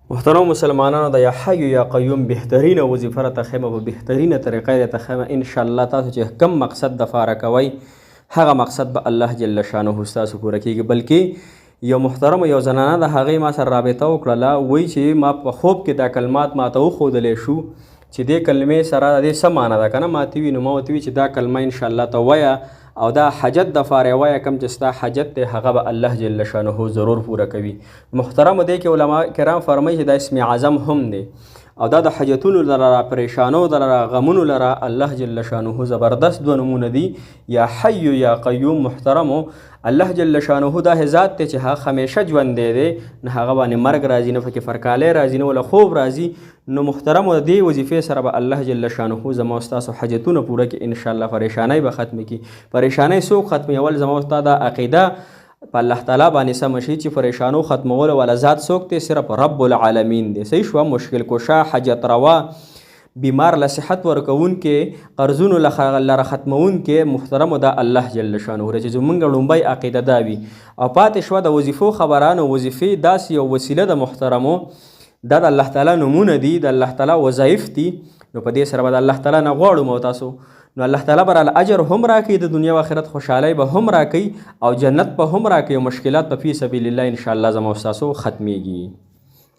محترم مسلمانانو د یا حی یا قیوم بهترینه وظیفه را تخیمه په بهترینه طریقه را تخیمه ان شاء الله تاسو چې کم مقصد د فاره کوي هغه مقصد به الله جل شانه تاسو پوره کیږي. بلکې یو محترم یو زنانه د هغې ما سره رابطه وکړله، وایي چې ما په خوب کې دا کلمات ماته وښودلی شو چې دې کلمې سره د دې څه معنی ده که نه ماته وي. نو ما ورته وي چې دا کلمه انشاءالله ته وایه او دا حاجت د فاره وایه، کوم چې ستا حاجت دی هغه به الله جل شانه ضرور پوره کوي. محترمو دی کې علما کرام فرمایي چې دا اسم اعظم هم دی او دا د حاجتونو لره، پریشانو لره، غمونو لره الله جل شانه زبردست دو نمونه دي. یا حی یا قیوم محترمو، الله جل شانه دا ذات دی چې هغه همیشه ژوندی دی، نه هغه باندې مرګ راځي، نه پکې فرکالی راځي، نه ولا خوب راځي. نو محترمو د دې وظیفې سره به الله جل شانه زما او ستاسو حاجتونه پوره کړي انشاءالله. پریشانی به ختمې کړي. پریشانی څوک ختمول؟ زما او ستا دا عقیده په الله تعالی باندې سمه شي چې پریشانو ختمولو والا ذات څوک دی؟ صرف رب العالمین دی. صحیح شوه؟ مشکل کشا، حاجت روا، بیمار له صحت ورکوونکې، قرضونو لره ختموونکې محترمو دا الله جل شانه دی چې زمونږ لومبی عقیده دا وي. او پاتې شوه د وظیفو خبرانو. وظیفې داسې یو وسیله د محترمو، دا د الله تعالی نومونه دي، د الله تعالی وظایف دي. نو په دې سره به د الله تعالی نه غواړو مو تاسو، نو الله تعالی به راله اجر هم راکوي، د دنیا و آخرت خوشحالی به هم راکوي او جنت به هم راکوي او مشکلات به فی سبیل الله انشاءالله زما او ستاسو ختمیږي.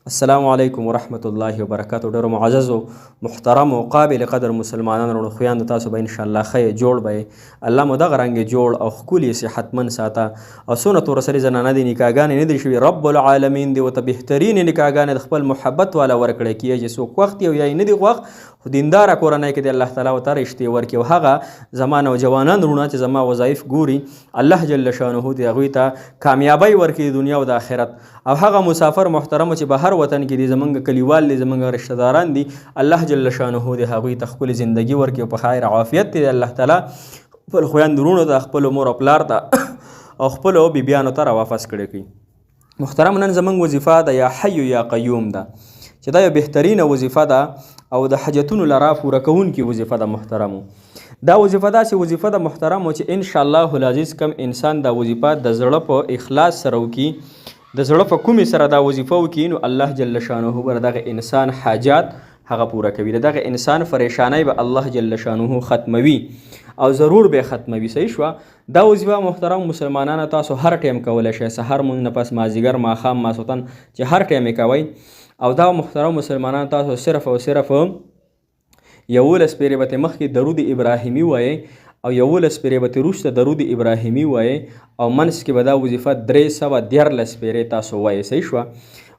السلام علیکم ورحمت الله وبرکاتو. ډېرو معززو محترمو قابل قدر مسلمانانو وروڼو خویندو، تاسو به انشاءالله ښه جوړ به الله مو دغه رنګې جوړ او ښکلي صحتمند ساته. او څونه تورسري زنانه دي نکاحګانې نه دي شوي، رب العالمین دې ورته بهترینې نکاحګانې د خپل محبت والا ورکړی کیږي چې څوک وخت یو یا یې نه دي خوښ خو دینداره کورنۍ کې د الله تعالی ورته رشتې ورکړي. او هغه زما نوجوانان وروڼه چې زما وظایف ګوري الله جل شانه دې هغوی ته کامیابی ورکړي د دنیا او د آخرت. او هغه مسافر محترمو چې بهر وطن کې دي، زمونږ کلیوال دي، زمونږ رشته داران دي، الله جل شانه دې هغوی ته ښکلې زندګي ورکړي او په خیر عافیت دې الله تعالی خپل خویندو وروڼو ته، خپلو مور او پلار ته او خپلو بیبیانو ته راواپس کړی کړي. محترم نن زمونږ وظیفه د یا حی یا قیوم ده چې دا یو بهترینه وظیفه ده او د حاجتونو لره پوره کوونکې وظیفه ده. محترمو دا وظیفه داسې وظیفه ده محترمو چې انشاءالله العزیز کم انسان دا وظیفه د زړه په اخلاص سره وکړي، د زړه په کومې سره دا وظیفه وکړي، نو الله جل شانه به دغه انسان حاجات هغه پوره کوي، د دغه انسان پریشانی به الله جل شانه ختموي او ضرور به ختموي. صحیح شوه؟ دا وظیفه محترم مسلمانانو تاسو هر ټایم کولی شئ، سحر مونځ نه پس، مازدیګر، ماښام، ماسخوتن، چې هر ټایم یې کوئ. او دا محترم مسلمانانو تاسو صرف او صرف 11 پیرې به مخکې درود ابراهیمي وایئ او 11 پیرې به وروسته درود ابراهیمي وایئ او منځ کې به دا وظیفه 314 پیرې تاسو وایئ. صحیح شوه؟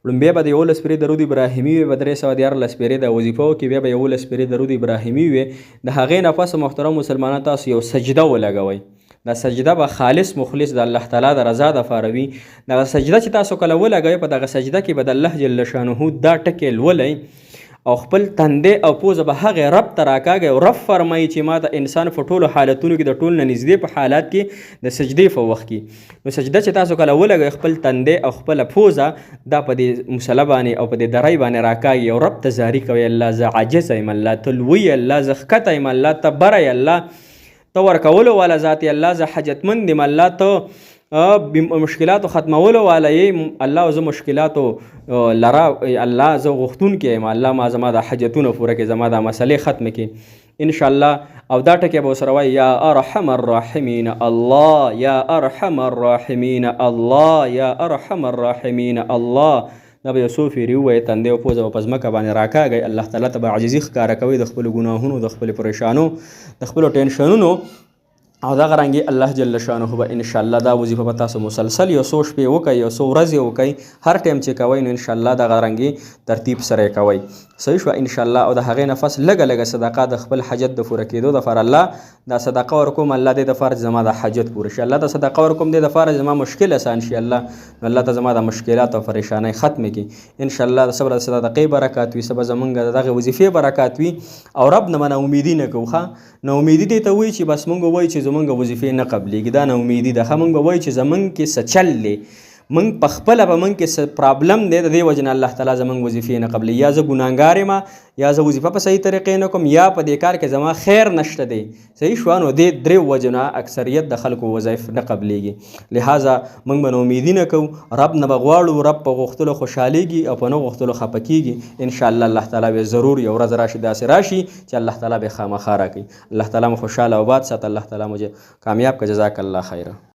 لومبیا به د 11 پیرې درود ابراهیمي وي، به 314 پیرې د وظیفه وکړي، بیا به 11 پیرې درود ابراهیمي وي. د هغې نه پس محترم مسلمانانو تاسو یو سجده ولګوئ. دا سجده به خالص مخلص د الله تعالی د رضا دپاره وي. دغه سجده چې تاسو کله ولګوئ، په دغه سجده کې به د الله جل شانه دا ټکې لولئ او خپل تندې او پوزه به هغې رب ته راکاږئ او رب فرمایي چې ما د انسان په ټولو حالتونو کې د ټول نه نږدې په حالات کې د سجدې په وخت کې، نو سجده چې تاسو کله ولګوئ خپل تندې او خپله پوزه دا په دې مسله باندې او په دې درۍ باندې راکاږي او رب ته زاري کوئ، الله زه عاجز یم، الله ته لوی، الله زه ښکته یم، الله ته بره ی، الله ته ورکولو والا ذات یې، الله زه حاجتمند یم، الله ته مشکلاتو ختمولو والا یې، الله زه مشکلاتو لره، الله زه غوښتونکی یم، الله ما زما د حاجتونه پوره کړي، زما دا مسلې ختمې کړي انشاءالله. او دا ټکې به ورسره وایي یا ارحم الراحمین الله، یا ارحم الراحمین الله، یا ارحم الراحمین الله. دا به یو څو فیرې ووایي، تندې او پوزه به په ځمکه باندې راکاږئ، الله تعالی ته به عاجزي ښکاره کوئ د خپلو ګناهونو، د خپلو پریشانو، د خپلو ټینشنونو. او دغه رنګې الله جل شانه به انشاءالله دا وظیفه به تاسو مسلسل یو څو شپې وکئ، یو څو ورځې وکئ، هر ټایم چې کوئ نو انشاءالله دغه رنګې ترتیب سره یې کوئ. صحیح شوه؟ انشاءالله. او د هغې نه پس لږه لږه صدقه د خپل حاجت د پوره کېدو دپاره الله دا صدقه ورکوم، الله دې دپاره زما د حاجت پوره شي، الله ته صدقه ورکوم دې دپاره زما مشکل اسان شي، الله الله ته زما د مشکلات او پریشانۍ ختمې کړي انشاءالله. د صبر د صدقې برکات وي، سبا زمونږ د دغې وظیفې برکات وي او رب نه به ناامیدي نه کوو. ښه نو امیدي دې ته وایي چې بس مونږ وایي چې زمونږ وظیفې نه قبلیږي، دا نه امیدي ده. ښه مونږ به وایو چې زمونږ کې څه چل دی، موږ په خپله به موږ کې څه پرابلم دی د دې وجې نه الله تعالی زموږ وظیفې نه قبلوي. یا زه ګناهګار یم یا زه وظیفه په صحیح طریقې نه کوم یا په دې کار کې زما خیر نشته دی. صحیح شوه. نو دې درې وجو نه اکثریت د خلکو وظایف نه قبلیږي. لہذا موږ به ناامیدي نه کوو، رب نه به غواړو، رب په غوښتلو خوشحالیږي او په نه غوښتلو خفه کیږي. انشاءالله الله تعالی به ضرور یو ورځ راشي، داسې راشي چې الله تعالی به خامخا راکوي. الله تعالی مو خوشحاله او آباد ساتي. الله تعالی مو کامیاب کړه. جزاک الله خیره.